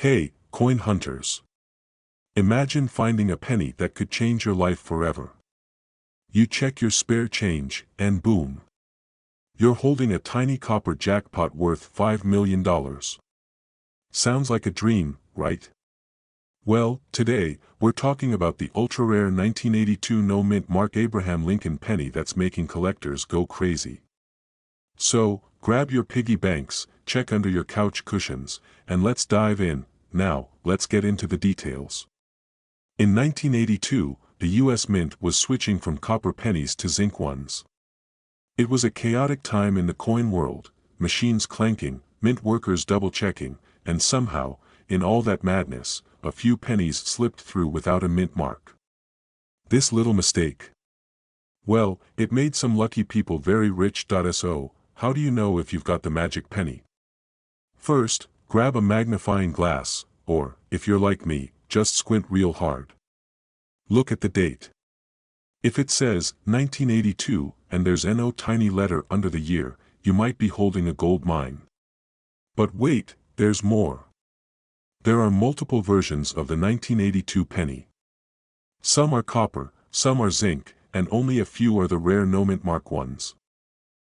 Hey, coin hunters. Imagine finding a penny that could change your life forever. You check your spare change, and boom. You're holding a tiny copper jackpot worth $5 million. Sounds like a dream, right? Well, today, we're talking about the ultra-rare 1982 no-mint Mark Abraham Lincoln penny that's making collectors go crazy. So, grab your piggy banks, check under your couch cushions, and let's dive in. Now, let's get into the details. In 1982, the US Mint was switching from copper pennies to zinc ones. It was a chaotic time in the coin world, machines clanking, mint workers double-checking, and somehow, in all that madness, a few pennies slipped through without a mint mark. This little mistake. Well, it made some lucky people very rich. So, how do you know if you've got the magic penny? First, grab a magnifying glass, or, if you're like me, just squint real hard. Look at the date. If it says 1982 and there's no tiny letter under the year, you might be holding a gold mine. But wait, there's more. There are multiple versions of the 1982 penny. Some are copper, some are zinc, and only a few are the rare no-mint mark ones.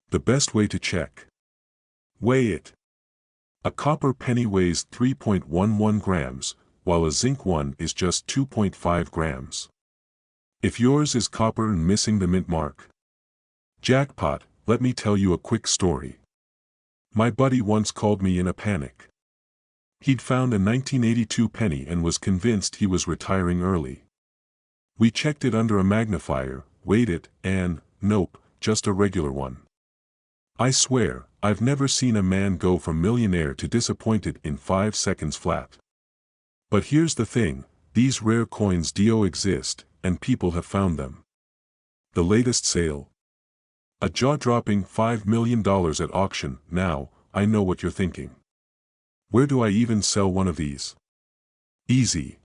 The best way to check. Weigh it. A copper penny weighs 3.11 grams, while a zinc one is just 2.5 grams. If yours is copper and missing the mint mark. Jackpot, let me tell you a quick story. My buddy once called me in a panic. He'd found a 1982 penny and was convinced he was retiring early. We checked it under a magnifier, weighed it, and, nope, just a regular one. I swear, I've never seen a man go from millionaire to disappointed in 5 seconds flat. But here's the thing, these rare coins do exist, and people have found them. The latest sale. A jaw-dropping $5 million at auction. Now, I know what you're thinking. Where do I even sell one of these? Easy.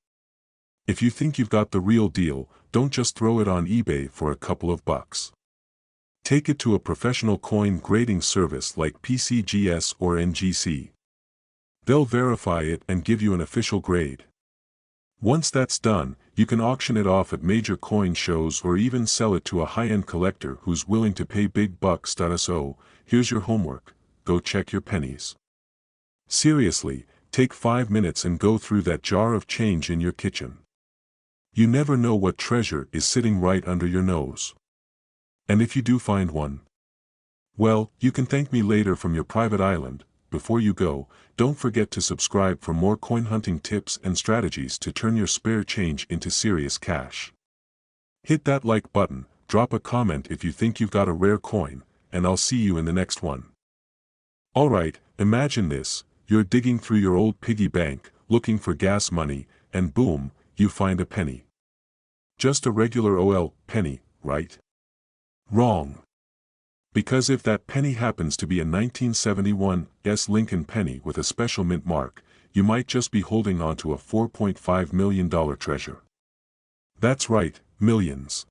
If you think you've got the real deal, don't just throw it on eBay for a couple of bucks. Take it to a professional coin grading service like PCGS or NGC. They'll verify it and give you an official grade. Once that's done, you can auction it off at major coin shows or even sell it to a high-end collector who's willing to pay big bucks. So, here's your homework, go check your pennies. Seriously, take 5 minutes and go through that jar of change in your kitchen. You never know what treasure is sitting right under your nose. And if you do find one, well, you can thank me later from your private island. Before you go, don't forget to subscribe for more coin hunting tips and strategies to turn your spare change into serious cash. Hit that like button, drop a comment if you think you've got a rare coin, and I'll see you in the next one. Alright, imagine this, you're digging through your old piggy bank, looking for gas money, and boom, you find a penny. Just a regular penny, right? Wrong. Because if that penny happens to be a 1971 Lincoln penny with a special mint mark, you might just be holding on to a $4.5 million treasure. That's right, millions.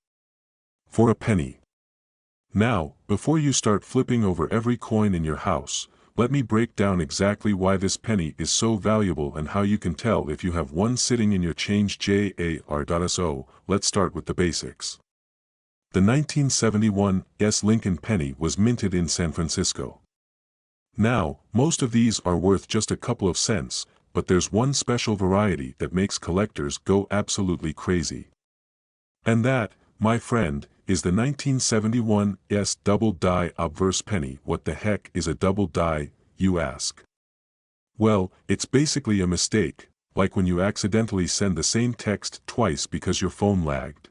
For a penny. Now, before you start flipping over every coin in your house, let me break down exactly why this penny is so valuable and how you can tell if you have one sitting in your change jar. So, let's start with the basics. The 1971 Lincoln penny was minted in San Francisco. Now, most of these are worth just a couple of cents, but there's one special variety that makes collectors go absolutely crazy. And that, my friend, is the 1971 double die obverse penny. What the heck is a double die, you ask? Well, it's basically a mistake, like when you accidentally send the same text twice because your phone lagged.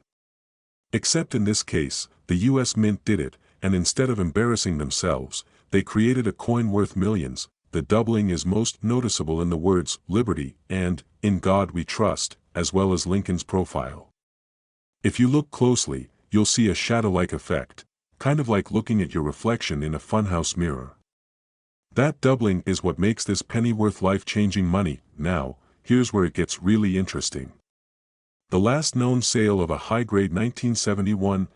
Except in this case, the US Mint did it, and instead of embarrassing themselves, they created a coin worth millions. The doubling is most noticeable in the words "Liberty" and "In God We Trust," as well as Lincoln's profile. If you look closely, you'll see a shadow-like effect, kind of like looking at your reflection in a funhouse mirror. That doubling is what makes this penny worth life-changing money. Now, here's where it gets really interesting. The last known sale of a high-grade 1971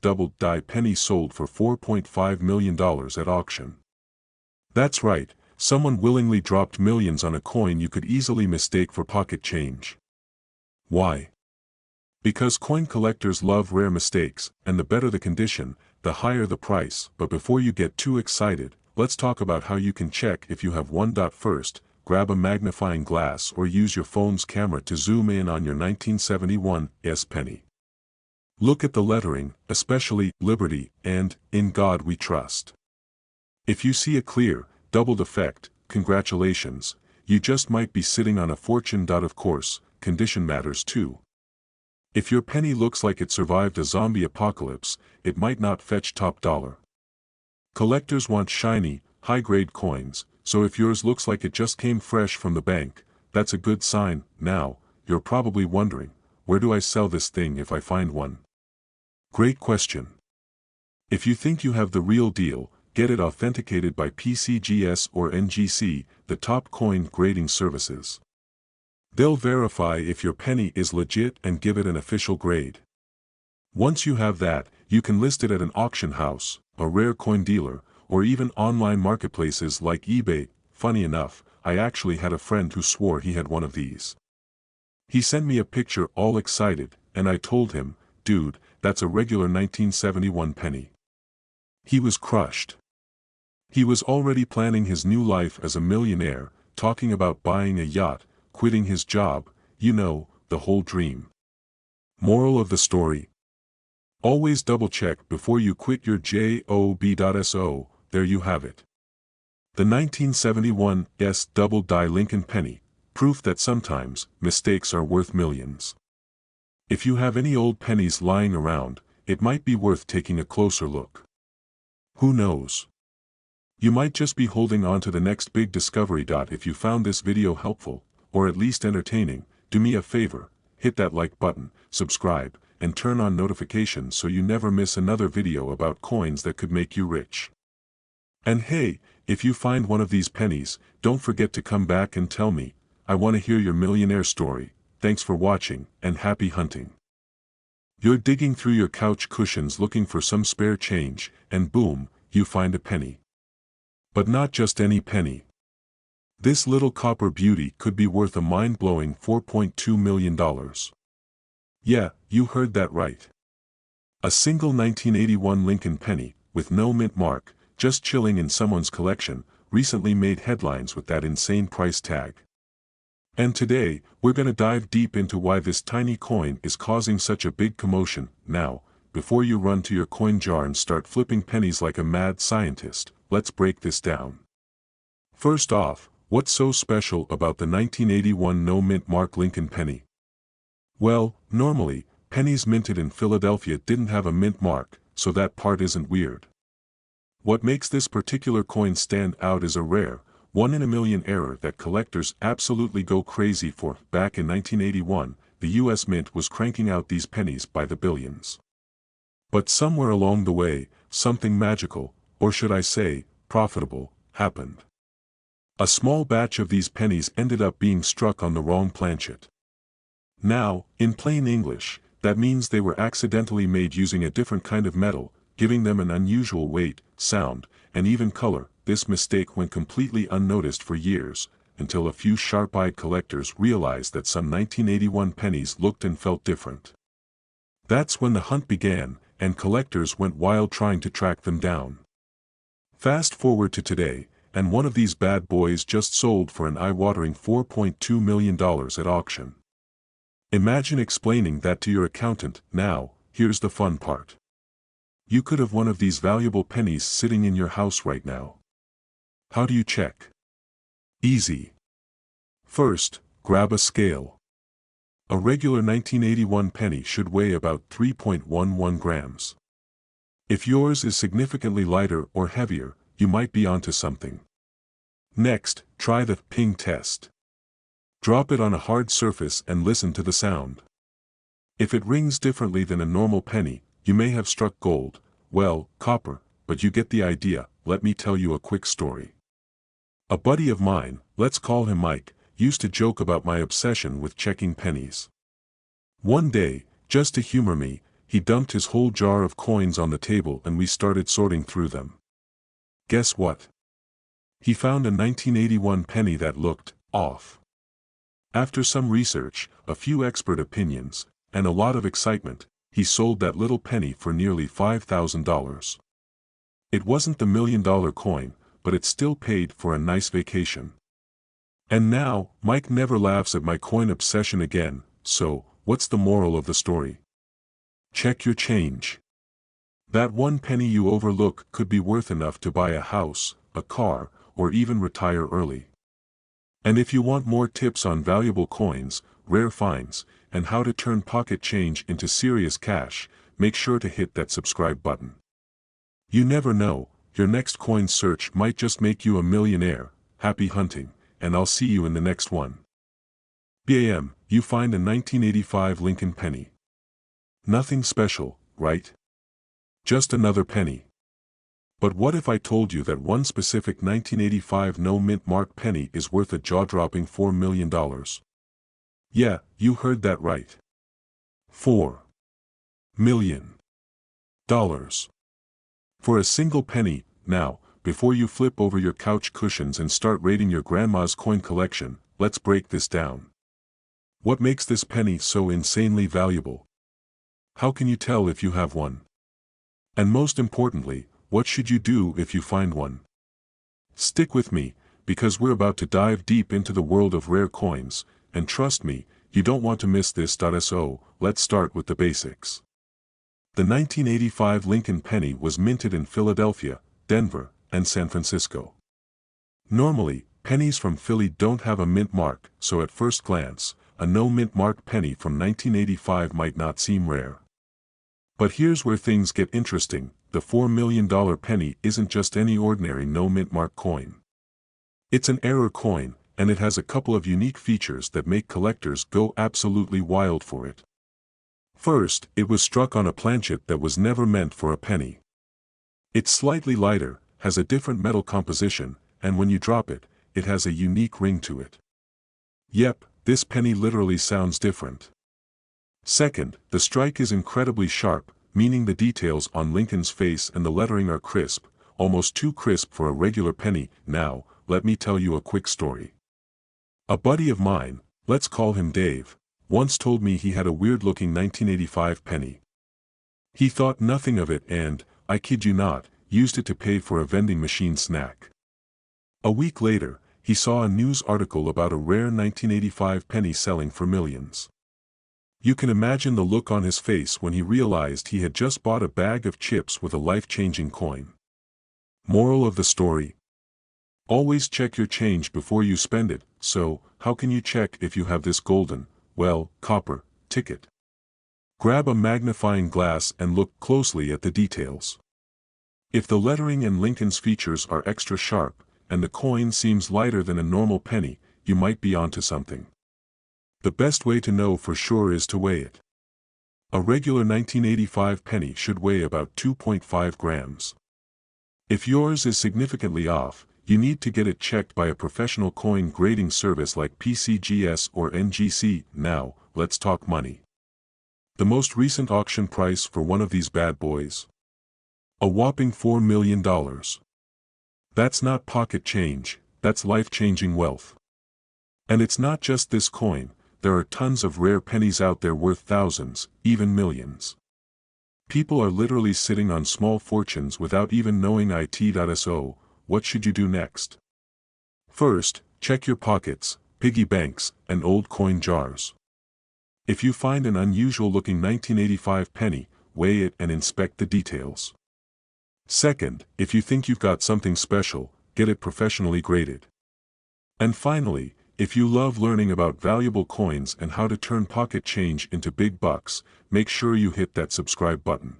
double die penny sold for $4.5 million at auction. That's right, someone willingly dropped millions on a coin you could easily mistake for pocket change. Why? Because coin collectors love rare mistakes, and the better the condition, the higher the price. But before you get too excited, let's talk about how you can check if you have one. First, grab a magnifying glass or use your phone's camera to zoom in on your 1971 penny. Look at the lettering, especially Liberty and In God We Trust. If you see a clear, doubled effect, congratulations, you just might be sitting on a fortune. Of course, condition matters too. If your penny looks like it survived a zombie apocalypse, it might not fetch top dollar. Collectors want shiny, high-grade coins, so if yours looks like it just came fresh from the bank, that's a good sign. Now, you're probably wondering, where do I sell this thing if I find one? Great question. If you think you have the real deal, get it authenticated by PCGS or NGC, the top coin grading services. They'll verify if your penny is legit and give it an official grade. Once you have that, you can list it at an auction house, a rare coin dealer, or even online marketplaces like eBay. Funny enough, I actually had a friend who swore he had one of these. He sent me a picture all excited, and I told him, dude, that's a regular 1971 penny. He was crushed. He was already planning his new life as a millionaire, talking about buying a yacht, quitting his job, you know, the whole dream. Moral of the story: always double-check before you quit your job. There you have it. The 1971 double-die Lincoln penny, proof that sometimes mistakes are worth millions. If you have any old pennies lying around, it might be worth taking a closer look. Who knows? You might just be holding on to the next big discovery. If you found this video helpful, or at least entertaining, do me a favor, hit that like button, subscribe, and turn on notifications so you never miss another video about coins that could make you rich. And hey, if you find one of these pennies, don't forget to come back and tell me. I want to hear your millionaire story. Thanks for watching, and happy hunting. You're digging through your couch cushions looking for some spare change, and boom, you find a penny. But not just any penny. This little copper beauty could be worth a mind-blowing $4.2 million. Yeah, you heard that right. A single 1981 Lincoln penny, with no mint mark, just chilling in someone's collection, recently made headlines with that insane price tag. And today, we're gonna dive deep into why this tiny coin is causing such a big commotion. Now, before you run to your coin jar and start flipping pennies like a mad scientist, let's break this down. First off, what's so special about the 1981 no mint mark Lincoln penny? Well, normally, pennies minted in Philadelphia didn't have a mint mark, so that part isn't weird. What makes this particular coin stand out is a rare, one-in-a-million error that collectors absolutely go crazy for. Back in 1981, the US Mint was cranking out these pennies by the billions. But somewhere along the way, something magical, or should I say, profitable, happened. A small batch of these pennies ended up being struck on the wrong planchet. Now, in plain English, that means they were accidentally made using a different kind of metal, giving them an unusual weight, sound, and even color. This mistake went completely unnoticed for years, until a few sharp-eyed collectors realized that some 1981 pennies looked and felt different. That's when the hunt began, and collectors went wild trying to track them down. Fast forward to today, and one of these bad boys just sold for an eye-watering $4.2 million at auction. Imagine explaining that to your accountant. Now, here's the fun part. You could have one of these valuable pennies sitting in your house right now. How do you check? Easy. First, grab a scale. A regular 1981 penny should weigh about 3.11 grams. If yours is significantly lighter or heavier, you might be onto something. Next, try the ping test. Drop it on a hard surface and listen to the sound. If it rings differently than a normal penny, you may have struck gold, well, copper, but you get the idea. Let me tell you a quick story. A buddy of mine, let's call him Mike, used to joke about my obsession with checking pennies. One day, just to humor me, he dumped his whole jar of coins on the table and we started sorting through them. Guess what? He found a 1981 penny that looked off. After some research, a few expert opinions, and a lot of excitement, he sold that little penny for nearly $5,000. It wasn't the $1 million coin, but it still paid for a nice vacation. And now, Mike never laughs at my coin obsession again, so, what's the moral of the story? Check your change. That one penny you overlook could be worth enough to buy a house, a car, or even retire early. And if you want more tips on valuable coins, rare finds, and how to turn pocket change into serious cash, make sure to hit that subscribe button. You never know, your next coin search might just make you a millionaire. Happy hunting, and I'll see you in the next one. Bam, you find a 1985 Lincoln penny. Nothing special, right? Just another penny. But what if I told you that one specific 1985 no-mint mark penny is worth a jaw-dropping $4 million? Yeah, you heard that right. $4 million. For a single penny. Now, before you flip over your couch cushions and start raiding your grandma's coin collection, let's break this down. What makes this penny so insanely valuable? How can you tell if you have one? And most importantly, what should you do if you find one? Stick with me, because we're about to dive deep into the world of rare coins, and trust me, you don't want to miss this. So, let's start with the basics. The 1985 Lincoln penny was minted in Philadelphia, Denver, and San Francisco. Normally, pennies from Philly don't have a mint mark, so at first glance, a no-mint mark penny from 1985 might not seem rare. But here's where things get interesting. The $4 million penny isn't just any ordinary no-mint mark coin. It's an error coin, and it has a couple of unique features that make collectors go absolutely wild for it. First, it was struck on a planchet that was never meant for a penny. It's slightly lighter, has a different metal composition, and when you drop it, it has a unique ring to it. Yep, this penny literally sounds different. Second, the strike is incredibly sharp, meaning the details on Lincoln's face and the lettering are crisp, almost too crisp for a regular penny. Now, let me tell you a quick story. A buddy of mine, let's call him Dave, once told me he had a weird-looking 1985 penny. He thought nothing of it and, I kid you not, used it to pay for a vending machine snack. A week later, he saw a news article about a rare 1985 penny selling for millions. You can imagine the look on his face when he realized he had just bought a bag of chips with a life-changing coin. Moral of the story? Always check your change before you spend it. So, how can you check if you have this golden, well, copper, ticket? Grab a magnifying glass and look closely at the details. If the lettering and Lincoln's features are extra sharp, and the coin seems lighter than a normal penny, you might be onto something. The best way to know for sure is to weigh it. A regular 1985 penny should weigh about 2.5 grams. If yours is significantly off, you need to get it checked by a professional coin grading service like PCGS or NGC. Now, let's talk money. The most recent auction price for one of these bad boys? A whopping $4 million. That's not pocket change, that's life-changing wealth. And it's not just this coin. There are tons of rare pennies out there worth thousands, even millions. People are literally sitting on small fortunes without even knowing it. So, what should you do next? First, check your pockets, piggy banks, and old coin jars. If you find an unusual-looking 1985 penny, weigh it and inspect the details. Second, if you think you've got something special, get it professionally graded. And finally, if you love learning about valuable coins and how to turn pocket change into big bucks, make sure you hit that subscribe button.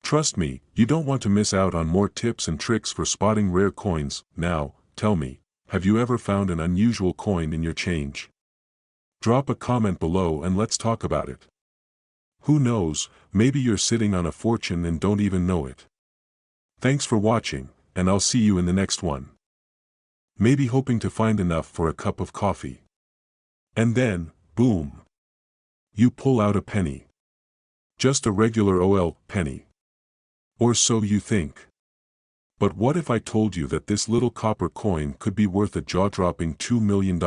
Trust me, you don't want to miss out on more tips and tricks for spotting rare coins. Now, tell me, have you ever found an unusual coin in your change? Drop a comment below and let's talk about it. Who knows, maybe you're sitting on a fortune and don't even know it. Thanks for watching, and I'll see you in the next one. Maybe hoping to find enough for a cup of coffee. And then, boom! You pull out a penny. Just a regular penny. Or so you think. But what if I told you that this little copper coin could be worth a jaw-dropping $2 million?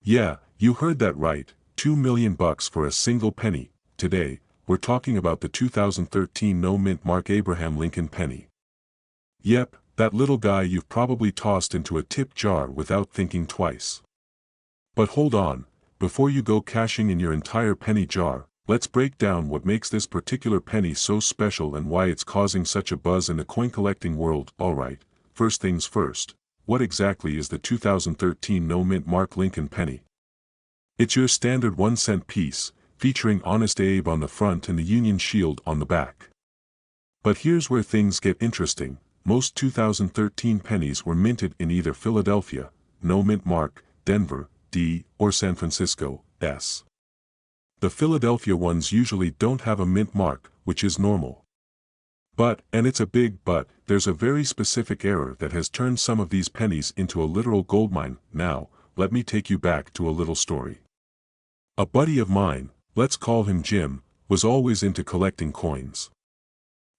Yeah, you heard that right, $2 million for a single penny. Today, we're talking about the 2013 no-mint mark Abraham Lincoln penny. Yep, that little guy you've probably tossed into a tip jar without thinking twice. But hold on, before you go cashing in your entire penny jar, let's break down what makes this particular penny so special and why it's causing such a buzz in the coin collecting world. Alright, first things first, what exactly is the 2013 no-mint mark Lincoln penny? It's your standard 1-cent piece, featuring Honest Abe on the front and the Union Shield on the back. But here's where things get interesting. Most 2013 pennies were minted in either Philadelphia, no mint mark, Denver, D, or San Francisco, S. The Philadelphia ones usually don't have a mint mark, which is normal. But, and it's a big but, there's a very specific error that has turned some of these pennies into a literal goldmine. Now, let me take you back to a little story. A buddy of mine, let's call him Jim, was always into collecting coins.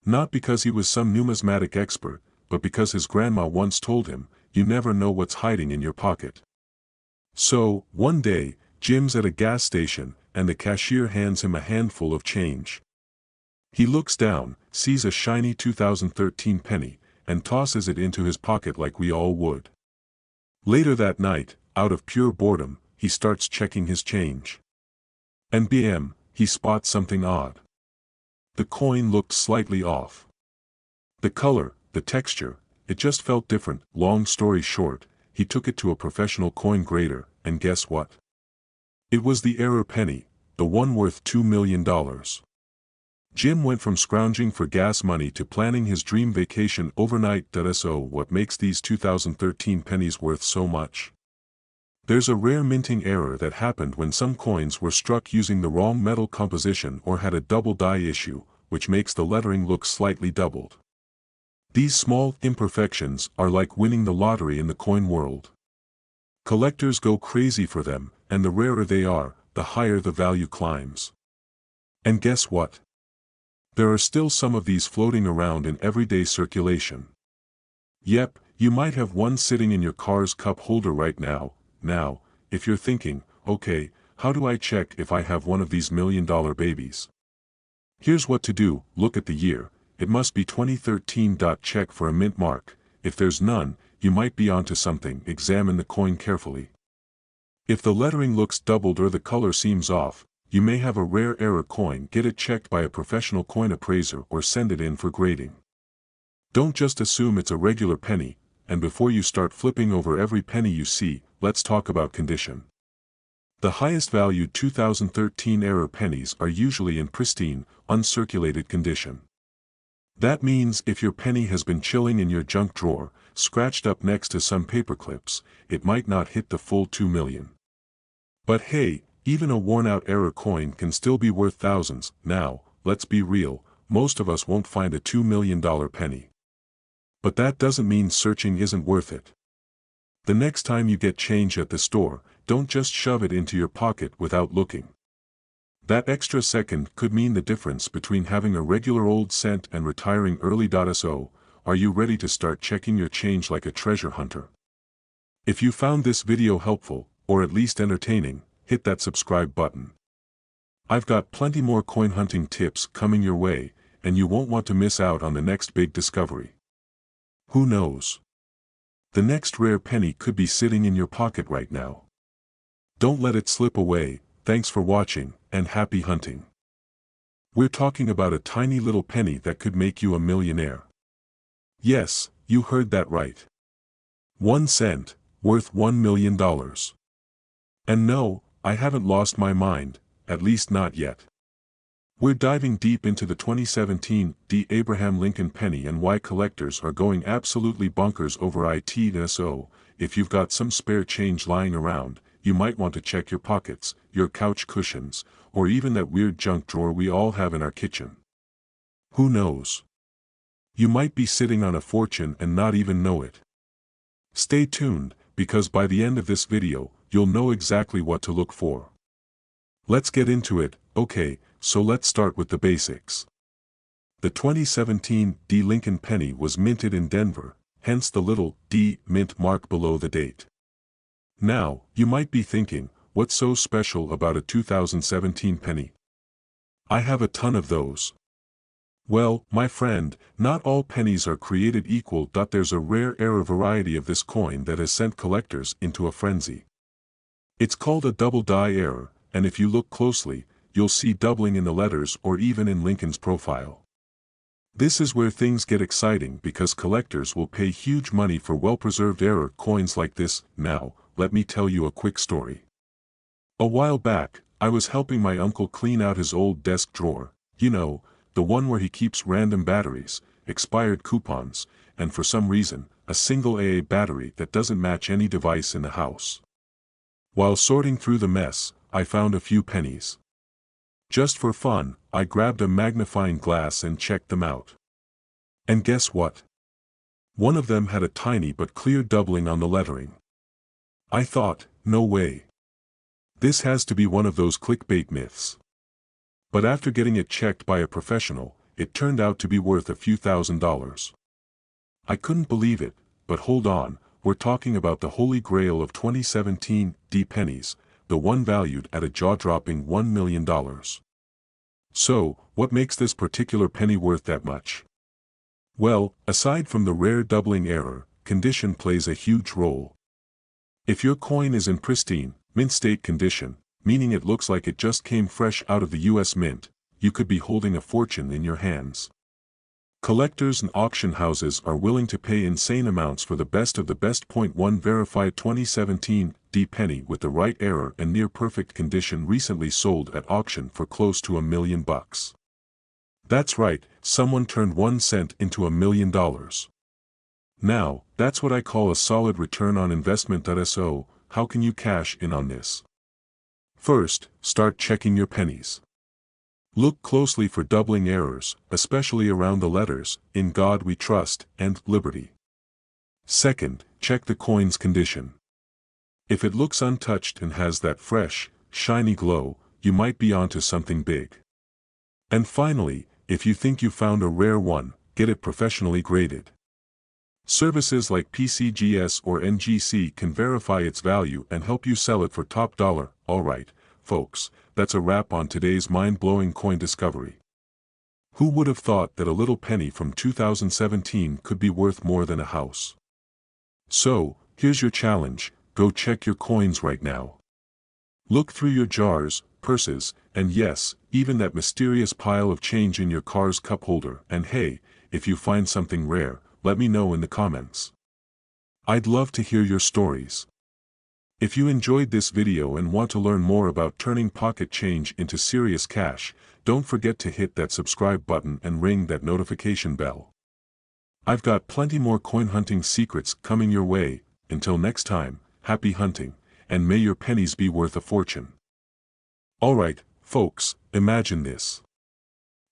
Not because he was some numismatic expert, but because his grandma once told him, you never know what's hiding in your pocket. So, one day, Jim's at a gas station, and the cashier hands him a handful of change. He looks down, sees a shiny 2013 penny, and tosses it into his pocket like we all would. Later that night, out of pure boredom, he starts checking his change. And bam, he spots something odd. The coin looked slightly off. The color, the texture, it just felt different. Long story short, he took it to a professional coin grader, and guess what? It was the error penny, the one worth $2 million. Jim went from scrounging for gas money to planning his dream vacation overnight. So what makes these 2013 pennies worth so much? There's a rare minting error that happened when some coins were struck using the wrong metal composition or had a double die issue, which makes the lettering look slightly doubled. These small imperfections are like winning the lottery in the coin world. Collectors go crazy for them, and the rarer they are, the higher the value climbs. And guess what? There are still some of these floating around in everyday circulation. Yep, you might have one sitting in your car's cup holder right now. Now, if you're thinking, okay, how do I check if I have one of these $1 million babies? Here's what to do. Look at the year. It must be 2013. Check for a mint mark. If there's none, you might be onto something. Examine the coin carefully. If the lettering looks doubled or the color seems off, you may have a rare error coin. Get it checked by a professional coin appraiser or send it in for grading. Don't just assume it's a regular penny, and before you start flipping over every penny you see, let's talk about condition. The highest valued 2013 error pennies are usually in pristine, uncirculated condition. That means if your penny has been chilling in your junk drawer, scratched up next to some paper clips, it might not hit the full $2 million. But hey, even a worn-out error coin can still be worth thousands. Now, let's be real, most of us won't find a $2 million penny. But that doesn't mean searching isn't worth it. The next time you get change at the store, don't just shove it into your pocket without looking. That extra second could mean the difference between having a regular old cent and retiring early. So, are you ready to start checking your change like a treasure hunter? If you found this video helpful, or at least entertaining, hit that subscribe button. I've got plenty more coin hunting tips coming your way, and you won't want to miss out on the next big discovery. Who knows? The next rare penny could be sitting in your pocket right now. Don't let it slip away. Thanks for watching, and happy hunting. We're talking about a tiny little penny that could make you a millionaire. Yes, you heard that right. 1 cent, worth $1 million. And no, I haven't lost my mind, at least not yet. We're diving deep into the 2017 Abraham Lincoln penny and why collectors are going absolutely bonkers over it. So, if you've got some spare change lying around, you might want to check your pockets, your couch cushions, or even that weird junk drawer we all have in our kitchen. Who knows? You might be sitting on a fortune and not even know it. Stay tuned, because by the end of this video, you'll know exactly what to look for. Let's get into it. Okay, so let's start with the basics. The 2017 D Lincoln penny was minted in Denver, hence the little D mint mark below the date. Now, you might be thinking, what's so special about a 2017 penny? I have a ton of those. Well, my friend, not all pennies are created equal. There's a rare error variety of this coin that has sent collectors into a frenzy. It's called a double die error, and if you look closely, you'll see doubling in the letters or even in Lincoln's profile. This is where things get exciting because collectors will pay huge money for well-preserved error coins like this. Now, let me tell you a quick story. A while back, I was helping my uncle clean out his old desk drawer, you know, the one where he keeps random batteries, expired coupons, and for some reason, a single AA battery that doesn't match any device in the house. While sorting through the mess, I found a few pennies. Just for fun, I grabbed a magnifying glass and checked them out. And guess what? One of them had a tiny but clear doubling on the lettering. I thought, no way. This has to be one of those clickbait myths. But after getting it checked by a professional, it turned out to be worth a few $1,000s. I couldn't believe it, but hold on, we're talking about the holy grail of 2017 D pennies, the one valued at a jaw-dropping $1 million. So, what makes this particular penny worth that much? Well, aside from the rare doubling error, condition plays a huge role. If your coin is in pristine, mint state condition, meaning it looks like it just came fresh out of the US Mint, you could be holding a fortune in your hands. Collectors and auction houses are willing to pay insane amounts for the best of the best. 1 verified 2017 D penny with the right error and near perfect condition recently sold at auction for close to $1 million. That's right, someone turned 1 cent into $1 million. Now, that's what I call a solid return on investment. So, how can you cash in on this? First, start checking your pennies. Look closely for doubling errors, especially around the letters, "In God We Trust" and "Liberty." Second, check the coin's condition. If it looks untouched and has that fresh, shiny glow, you might be onto something big. And finally, if you think you found a rare one, get it professionally graded. Services like PCGS or NGC can verify its value and help you sell it for top dollar. Alright, folks, that's a wrap on today's mind-blowing coin discovery. Who would have thought that a little penny from 2017 could be worth more than a house? So, here's your challenge, go check your coins right now. Look through your jars, purses, and yes, even that mysterious pile of change in your car's cup holder. And hey, if you find something rare, let me know in the comments. I'd love to hear your stories. If you enjoyed this video and want to learn more about turning pocket change into serious cash, don't forget to hit that subscribe button and ring that notification bell. I've got plenty more coin hunting secrets coming your way. Until next time, happy hunting, and may your pennies be worth a fortune. Alright, folks, imagine this.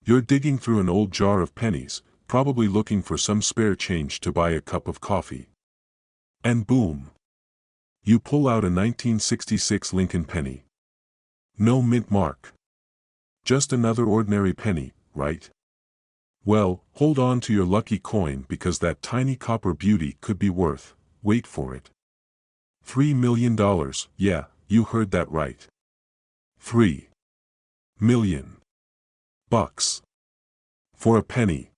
You're digging through an old jar of pennies, probably looking for some spare change to buy a cup of coffee. And boom! You pull out a 1966 Lincoln penny. No mint mark. Just another ordinary penny, right? Well, hold on to your lucky coin because that tiny copper beauty could be worth, wait for it, $3 million. Yeah, you heard that right. $3 million. For a penny.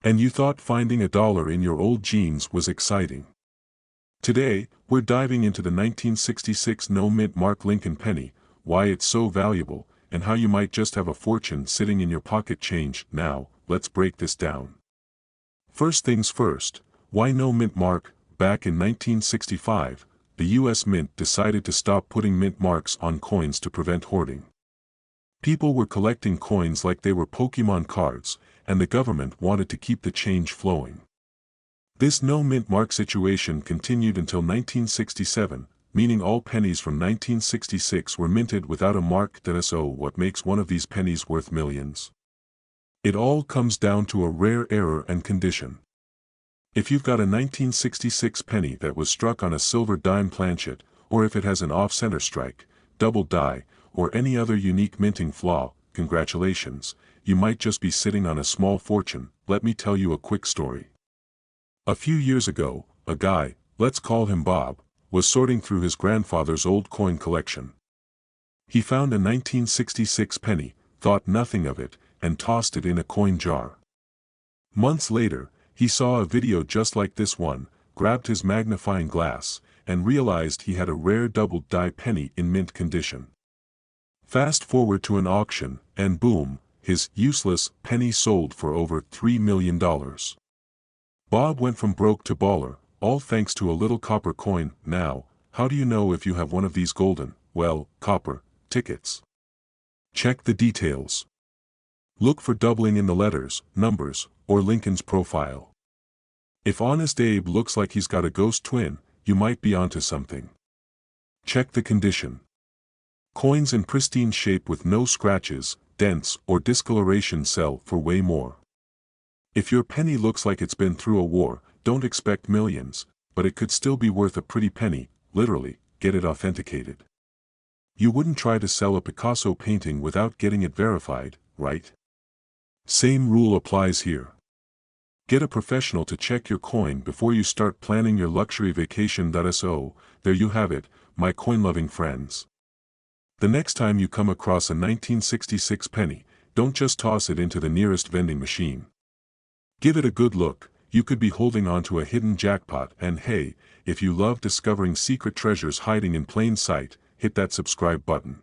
And you thought finding a dollar in your old jeans was exciting. Today, we're diving into the 1966 no mint mark Lincoln penny, why it's so valuable, and how you might just have a fortune sitting in your pocket change. Now, let's break this down. First things first, why no mint mark? Back in 1965, the US Mint decided to stop putting mint marks on coins to prevent hoarding. People were collecting coins like they were Pokemon cards, and the government wanted to keep the change flowing. This no mint mark situation continued until 1967, meaning all pennies from 1966 were minted without a mark. So what makes one of these pennies worth millions? It all comes down to a rare error and condition. If you've got a 1966 penny that was struck on a silver dime planchet, or if it has an off-center strike, double die, or any other unique minting flaw, congratulations, you might just be sitting on a small fortune. Let me tell you a quick story. A few years ago, a guy, let's call him Bob, was sorting through his grandfather's old coin collection. He found a 1966 penny, thought nothing of it, and tossed it in a coin jar. Months later, he saw a video just like this one, grabbed his magnifying glass, and realized he had a rare double-die penny in mint condition. Fast forward to an auction, and boom, his useless penny sold for over $3 million. Bob went from broke to baller, all thanks to a little copper coin. Now, how do you know if you have one of these golden, well, copper, tickets? Check the details. Look for doubling in the letters, numbers, or Lincoln's profile. If Honest Abe looks like he's got a ghost twin, you might be onto something. Check the condition. Coins in pristine shape with no scratches, dents, or discoloration sell for way more. If your penny looks like it's been through a war, don't expect millions, but it could still be worth a pretty penny. Literally, get it authenticated. You wouldn't try to sell a Picasso painting without getting it verified, right? Same rule applies here. Get a professional to check your coin before you start planning your luxury vacation. So, there you have it, my coin-loving friends. The next time you come across a 1966 penny, don't just toss it into the nearest vending machine. Give it a good look. You could be holding on to a hidden jackpot. And hey, if you love discovering secret treasures hiding in plain sight, hit that subscribe button.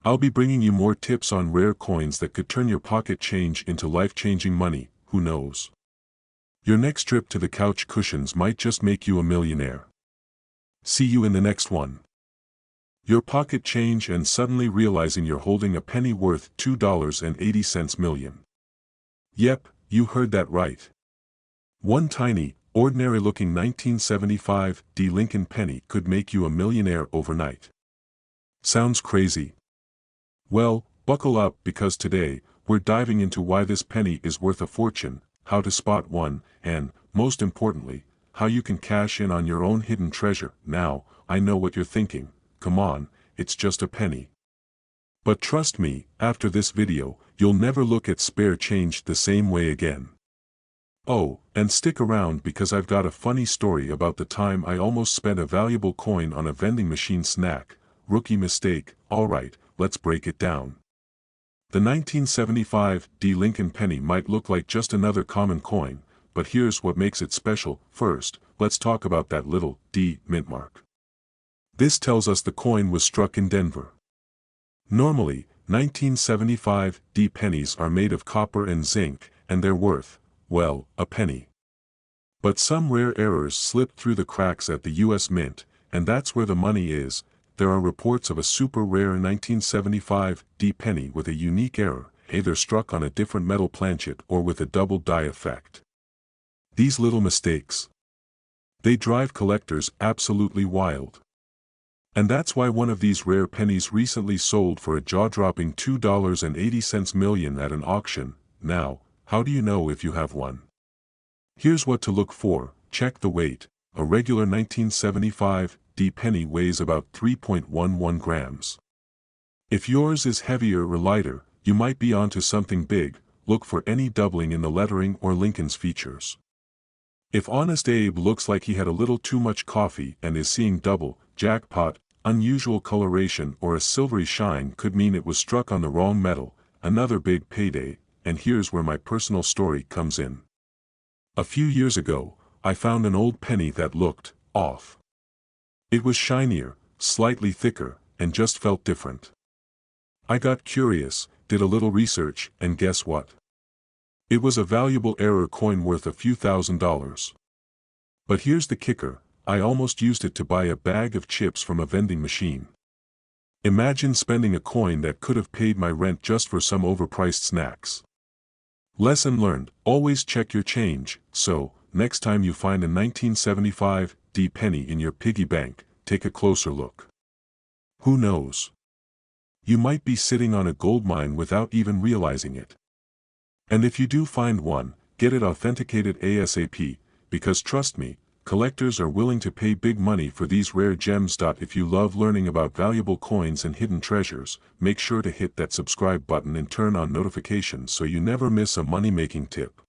I'll be bringing you more tips on rare coins that could turn your pocket change into life-changing money. Who knows? Your next trip to the couch cushions might just make you a millionaire. See you in the next one. Your pocket change and suddenly realizing you're holding a penny worth $2.80 million. Yep, you heard that right. One tiny, ordinary-looking 1975 Lincoln penny could make you a millionaire overnight. Sounds crazy? Well, buckle up because today, we're diving into why this penny is worth a fortune, how to spot one, and, most importantly, how you can cash in on your own hidden treasure. Now, I know what you're thinking. Come on, it's just a penny. But trust me, after this video, you'll never look at spare change the same way again. Oh, and stick around because I've got a funny story about the time I almost spent a valuable coin on a vending machine snack. Rookie mistake. Alright, let's break it down. The 1975 Lincoln penny might look like just another common coin, but here's what makes it special. First, let's talk about that little D mint mark. This tells us the coin was struck in Denver. Normally, 1975 pennies are made of copper and zinc, and they're worth, well, a penny. But some rare errors slipped through the cracks at the US Mint, and that's where the money is. There are reports of a super rare 1975 penny with a unique error, either struck on a different metal planchet or with a double die effect. These little mistakes, they drive collectors absolutely wild. And that's why one of these rare pennies recently sold for a jaw-dropping $2.80 million at an auction. Now, how do you know if you have one? Here's what to look for. Check the weight. A regular 1975 penny weighs about 3.11 grams. If yours is heavier or lighter, you might be onto something big. Look for any doubling in the lettering or Lincoln's features. If Honest Abe looks like he had a little too much coffee and is seeing double, jackpot, unusual coloration or a silvery shine could mean it was struck on the wrong metal. Another big payday. And here's where my personal story comes in. A few years ago, I found an old penny that looked off. It was shinier, slightly thicker, and just felt different. I got curious, did a little research, and guess what? It was a valuable error coin worth a few $1,000s. But here's the kicker, I almost used it to buy a bag of chips from a vending machine. Imagine spending a coin that could have paid my rent just for some overpriced snacks. Lesson learned, always check your change. So, next time you find a 1975 penny in your piggy bank, take a closer look. Who knows? You might be sitting on a gold mine without even realizing it. And if you do find one, get it authenticated ASAP, because trust me, collectors are willing to pay big money for these rare gems. If you love learning about valuable coins and hidden treasures, make sure to hit that subscribe button and turn on notifications so you never miss a money-making tip.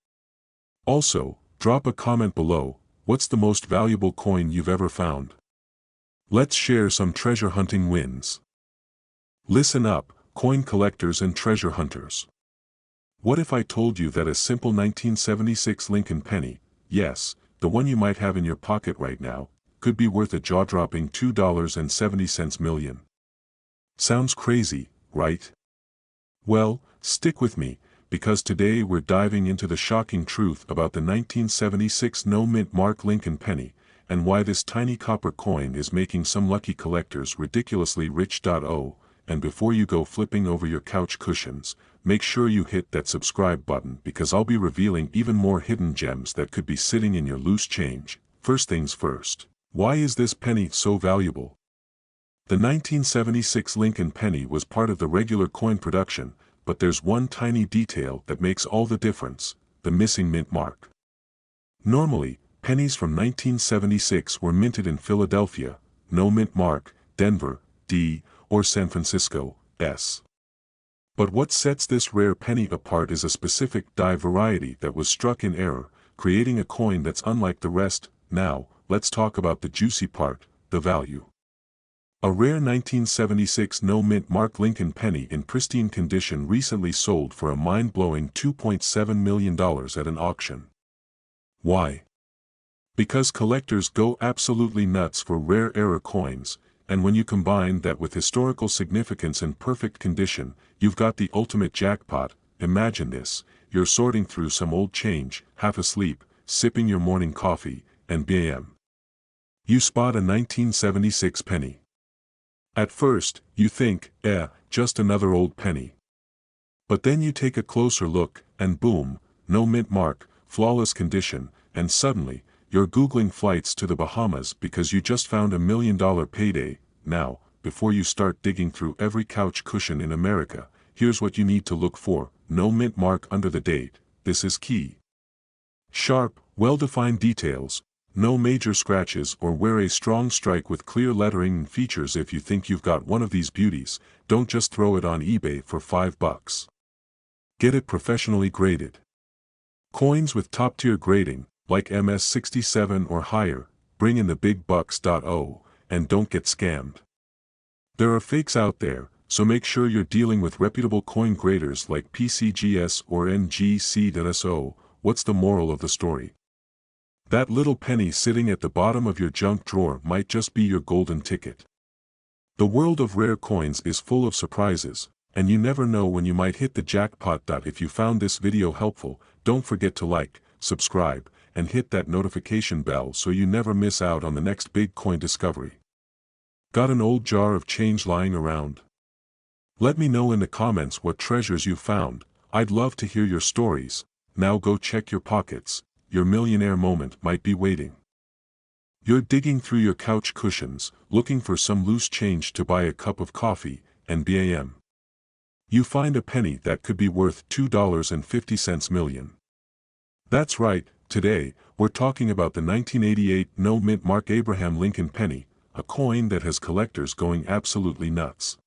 Also, drop a comment below, what's the most valuable coin you've ever found? Let's share some treasure hunting wins. Listen up, coin collectors and treasure hunters. What if I told you that a simple 1976 Lincoln penny, yes, the one you might have in your pocket right now, could be worth a jaw-dropping $2.70 million? Sounds crazy, right? Well, stick with me, because today we're diving into the shocking truth about the 1976 no-mint mark Lincoln penny, and why this tiny copper coin is making some lucky collectors ridiculously rich. Oh, and before you go flipping over your couch cushions, make sure you hit that subscribe button because I'll be revealing even more hidden gems that could be sitting in your loose change. First things first, why is this penny so valuable? The 1976 Lincoln penny was part of the regular coin production, but there's one tiny detail that makes all the difference: the missing mint mark. Normally, pennies from 1976 were minted in Philadelphia, no mint mark, Denver, D, or San Francisco, S. But what sets this rare penny apart is a specific die variety that was struck in error, creating a coin that's unlike the rest. Now, let's talk about the juicy part, the value. A rare 1976 no-mint mark Lincoln penny in pristine condition recently sold for a mind-blowing $2.7 million at an auction. Why? Because collectors go absolutely nuts for rare error coins, and when you combine that with historical significance and perfect condition, you've got the ultimate jackpot. Imagine this: you're sorting through some old change, half asleep, sipping your morning coffee, and bam! You spot a 1976 penny. At first, you think, just another old penny. But then you take a closer look, and boom, no mint mark, flawless condition, and suddenly, you're Googling flights to the Bahamas because you just found $1 million payday. Now, before you start digging through every couch cushion in America, here's what you need to look for: no mint mark under the date. This is key. Sharp, well-defined details, no major scratches, or wear a strong strike with clear lettering and features. If you think you've got one of these beauties, don't just throw it on eBay for $5. Get it professionally graded. Coins with top-tier grading, like MS-67 or higher, bring in the big bucks. And don't get scammed. There are fakes out there, so make sure you're dealing with reputable coin graders like PCGS or NGC.so. What's the moral of the story? That little penny sitting at the bottom of your junk drawer might just be your golden ticket. The world of rare coins is full of surprises, and you never know when you might hit the jackpot. If you found this video helpful, don't forget to like, subscribe, and hit that notification bell so you never miss out on the next big coin discovery. Got an old jar of change lying around? Let me know in the comments what treasures you found. I'd love to hear your stories. Now go check your pockets. Your millionaire moment might be waiting. You're digging through your couch cushions, looking for some loose change to buy a cup of coffee, and bam! You find a penny that could be worth $2.50 million. That's right, today, we're talking about the 1988 no-mint mark Abraham Lincoln penny, a coin that has collectors going absolutely nuts.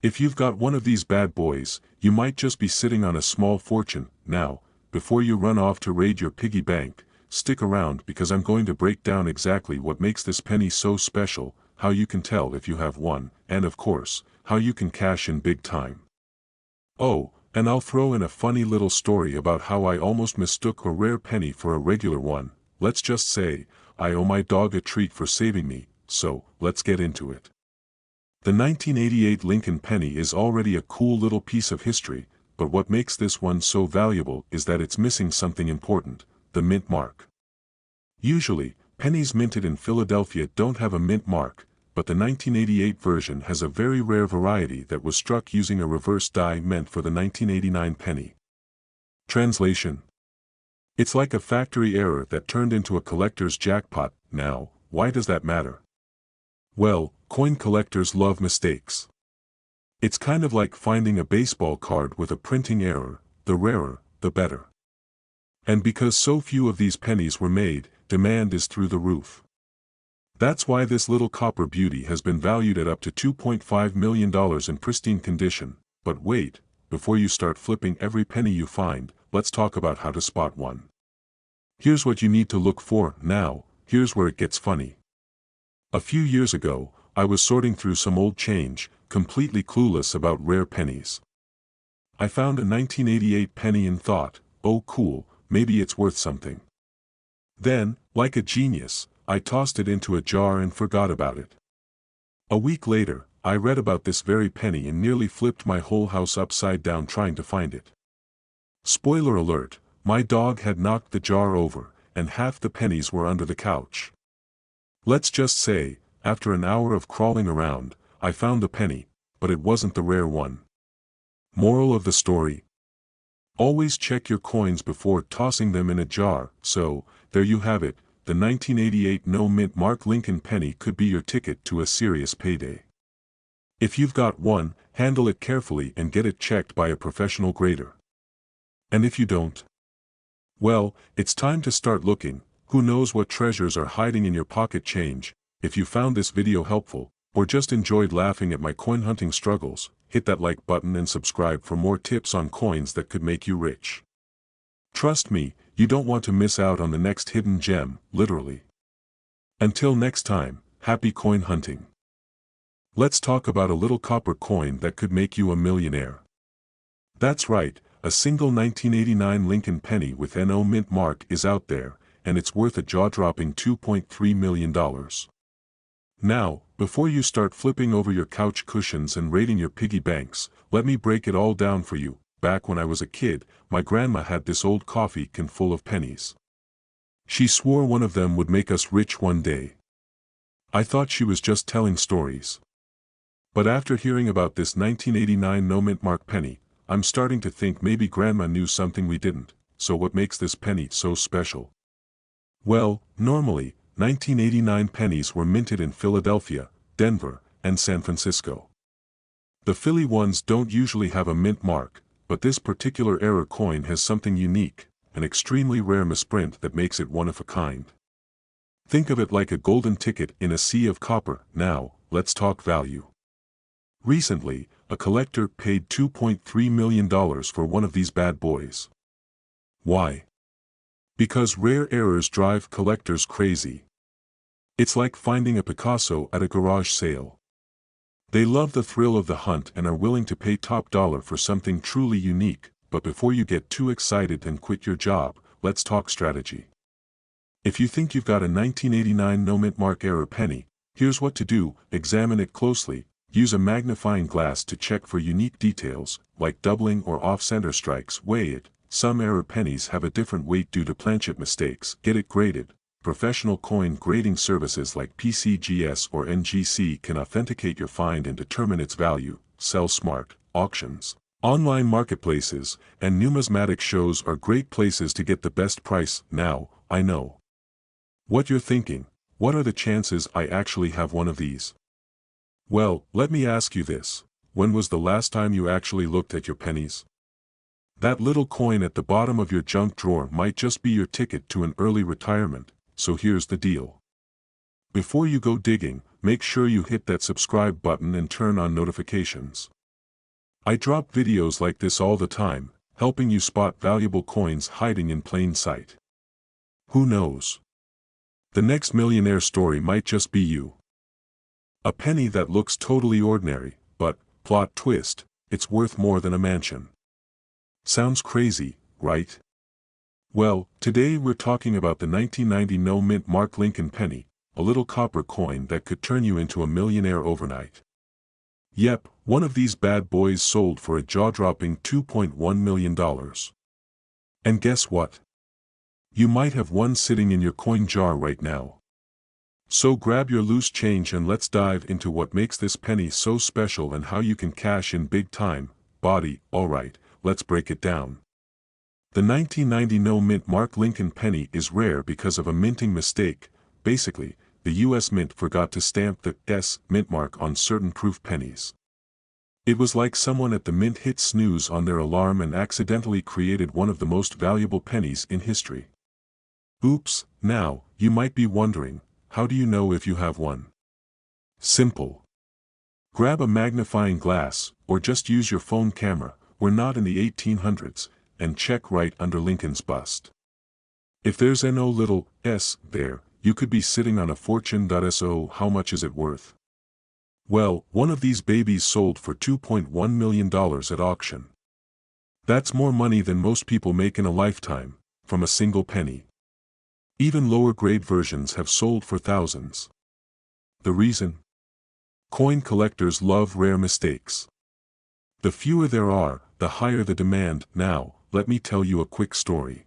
If you've got one of these bad boys, you might just be sitting on a small fortune. Now, before you run off to raid your piggy bank, stick around because I'm going to break down exactly what makes this penny so special, how you can tell if you have one, and of course, how you can cash in big time. Oh, and I'll throw in a funny little story about how I almost mistook a rare penny for a regular one. Let's just say, I owe my dog a treat for saving me, so let's get into it. The 1988 Lincoln penny is already a cool little piece of history, but what makes this one so valuable is that it's missing something important: the mint mark. Usually, pennies minted in Philadelphia don't have a mint mark, but the 1988 version has a very rare variety that was struck using a reverse die meant for the 1989 penny. Translation: it's like a factory error that turned into a collector's jackpot. Now, why does that matter? Well, coin collectors love mistakes. It's kind of like finding a baseball card with a printing error: the rarer, the better. And because so few of these pennies were made, demand is through the roof. That's why this little copper beauty has been valued at up to $2.5 million in pristine condition. But wait, before you start flipping every penny you find, let's talk about how to spot one. Here's what you need to look for. Now, here's where it gets funny. A few years ago, I was sorting through some old change, completely clueless about rare pennies. I found a 1988 penny and thought, oh cool, maybe it's worth something. Then, like a genius, I tossed it into a jar and forgot about it. A week later, I read about this very penny and nearly flipped my whole house upside down trying to find it. Spoiler alert, my dog had knocked the jar over, and half the pennies were under the couch. Let's just say, after an hour of crawling around, I found the penny, but it wasn't the rare one. Moral of the story: always check your coins before tossing them in a jar. So, there you have it, the 1988 no-mint Mark Lincoln penny could be your ticket to a serious payday. If you've got one, handle it carefully and get it checked by a professional grader. And if you don't, well, it's time to start looking. Who knows what treasures are hiding in your pocket change. If you found this video helpful, or just enjoyed laughing at my coin hunting struggles, hit that like button and subscribe for more tips on coins that could make you rich. Trust me, you don't want to miss out on the next hidden gem, literally. Until next time, happy coin hunting. Let's talk about a little copper coin that could make you a millionaire. That's right, a single 1989 Lincoln penny with no mint mark is out there, and it's worth a jaw-dropping $2.3 million. Now, before you start flipping over your couch cushions and raiding your piggy banks, let me break it all down for you. Back when I was a kid, my grandma had this old coffee can full of pennies. She swore one of them would make us rich one day. I thought she was just telling stories. But after hearing about this 1989 no-mint mark penny, I'm starting to think maybe Grandma knew something we didn't. So what makes this penny so special? Well, normally, 1989 pennies were minted in Philadelphia, Denver, and San Francisco. The Philly ones don't usually have a mint mark, but this particular era coin has something unique, an extremely rare misprint that makes it one of a kind. Think of it like a golden ticket in a sea of copper. Now, let's talk value. Recently, a collector paid $2.3 million for one of these bad boys. Why? Because rare errors drive collectors crazy. It's like finding a Picasso at a garage sale. They love the thrill of the hunt and are willing to pay top dollar for something truly unique. But before you get too excited and quit your job, let's talk strategy. If you think you've got a 1989 no-mint mark era penny, here's what to do: examine it closely, use a magnifying glass to check for unique details, like doubling or off-center strikes, weigh it. Some era pennies have a different weight due to planchet mistakes. Get it graded. Professional coin grading services like PCGS or NGC can authenticate your find and determine its value. Sell smart. Auctions, online marketplaces, and numismatic shows are great places to get the best price. Now, I know what you're thinking. What are the chances I actually have one of these? Well, let me ask you this. When was the last time you actually looked at your pennies? That little coin at the bottom of your junk drawer might just be your ticket to an early retirement. So here's the deal. Before you go digging, make sure you hit that subscribe button and turn on notifications. I drop videos like this all the time, helping you spot valuable coins hiding in plain sight. Who knows? The next millionaire story might just be you. A penny that looks totally ordinary, but, plot twist, it's worth more than a mansion. Sounds crazy, right? Well, today we're talking about the 1990 no-mint Mark Lincoln penny, a little copper coin that could turn you into a millionaire overnight. Yep, one of these bad boys sold for a jaw-dropping $2.1 million. And guess what? You might have one sitting in your coin jar right now. So grab your loose change and let's dive into what makes this penny so special and how you can cash in big time. Alright, let's break it down. The 1990 no-mint Mark Lincoln penny is rare because of a minting mistake. Basically, the U.S. Mint forgot to stamp the S mint mark on certain proof pennies. It was like someone at the mint hit snooze on their alarm and accidentally created one of the most valuable pennies in history. Oops, now, you might be wondering, how do you know if you have one? Simple. Grab a magnifying glass, or just use your phone camera, we're not in the 1800s, and check right under Lincoln's bust. If there's no little s there, you could be sitting on a fortune. So how much is it worth? Well, one of these babies sold for $2.1 million at auction. That's more money than most people make in a lifetime, from a single penny. Even lower grade versions have sold for thousands. The reason? Coin collectors love rare mistakes. The fewer there are, the higher the demand. Now, let me tell you a quick story.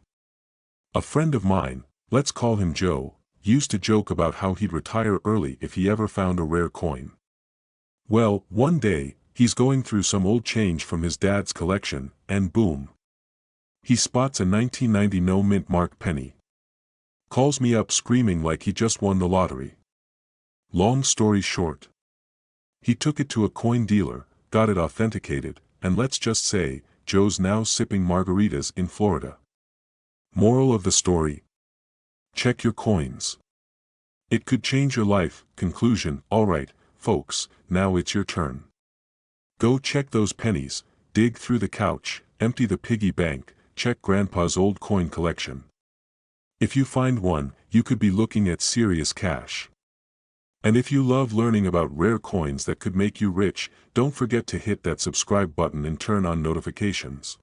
A friend of mine, let's call him Joe, used to joke about how he'd retire early if he ever found a rare coin. Well, one day, he's going through some old change from his dad's collection, and boom! He spots a 1990 no-mint mark penny. Calls me up screaming like he just won the lottery. Long story short, he took it to a coin dealer, got it authenticated, and let's just say, Joe's now sipping margaritas in Florida. Moral of the story: check your coins. It could change your life. Conclusion: alright, folks, now it's your turn. Go check those pennies, dig through the couch, empty the piggy bank, check Grandpa's old coin collection. If you find one, you could be looking at serious cash. And if you love learning about rare coins that could make you rich, don't forget to hit that subscribe button and turn on notifications.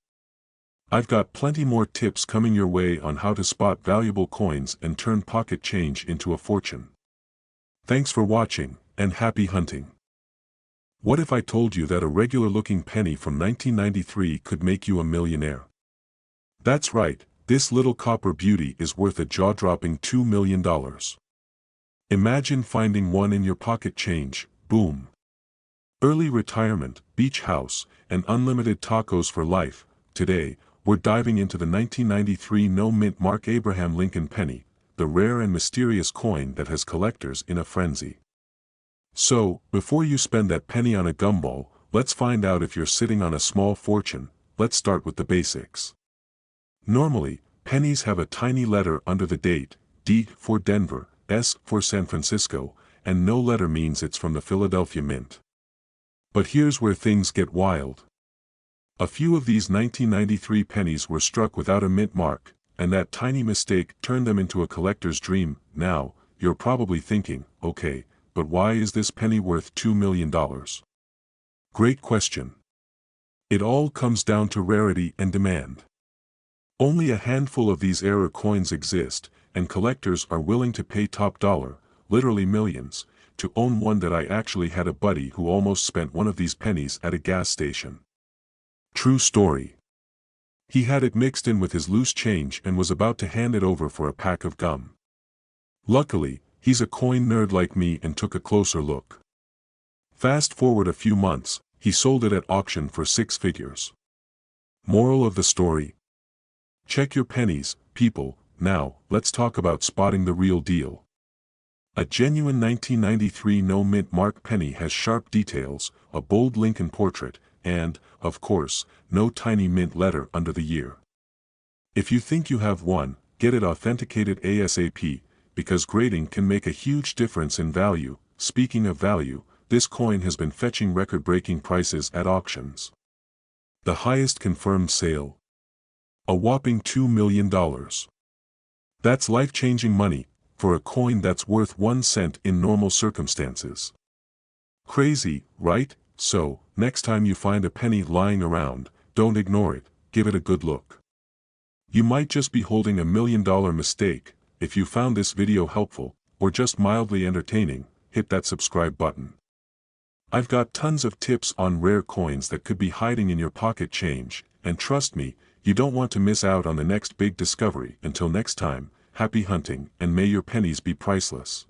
I've got plenty more tips coming your way on how to spot valuable coins and turn pocket change into a fortune. Thanks for watching, and happy hunting. What if I told you that a regular-looking penny from 1993 could make you a millionaire? That's right, this little copper beauty is worth a jaw-dropping $2 million. Imagine finding one in your pocket change, boom. Early retirement, beach house, and unlimited tacos for life. Today, we're diving into the 1993 no-mint mark Abraham Lincoln penny, the rare and mysterious coin that has collectors in a frenzy. So, before you spend that penny on a gumball, let's find out if you're sitting on a small fortune. Let's start with the basics. Normally, pennies have a tiny letter under the date, D for Denver, S for San Francisco, and no letter means it's from the Philadelphia Mint. But here's where things get wild. A few of these 1993 pennies were struck without a mint mark, and that tiny mistake turned them into a collector's dream. Now, you're probably thinking, okay, but why is this penny worth $2 million? Great question. It all comes down to rarity and demand. Only a handful of these rare coins exist, and collectors are willing to pay top dollar, literally millions, to own one. That I actually had a buddy who almost spent one of these pennies at a gas station. True story. He had it mixed in with his loose change and was about to hand it over for a pack of gum. Luckily, he's a coin nerd like me and took a closer look. Fast forward a few months, he sold it at auction for 6 figures. Moral of the story: check your pennies, people. Now, let's talk about spotting the real deal. A genuine 1993 no-mint mark penny has sharp details, a bold Lincoln portrait, and, of course, no tiny mint letter under the year. If you think you have one, get it authenticated ASAP, because grading can make a huge difference in value. Speaking of value, this coin has been fetching record-breaking prices at auctions. The highest confirmed sale: a whopping $2 million. That's life-changing money, for a coin that's worth 1 cent in normal circumstances. Crazy, right? So, next time you find a penny lying around, don't ignore it, give it a good look. You might just be holding $1 million mistake. If you found this video helpful, or just mildly entertaining, hit that subscribe button. I've got tons of tips on rare coins that could be hiding in your pocket change, and trust me, you don't want to miss out on the next big discovery. Until next time, happy hunting, and may your pennies be priceless.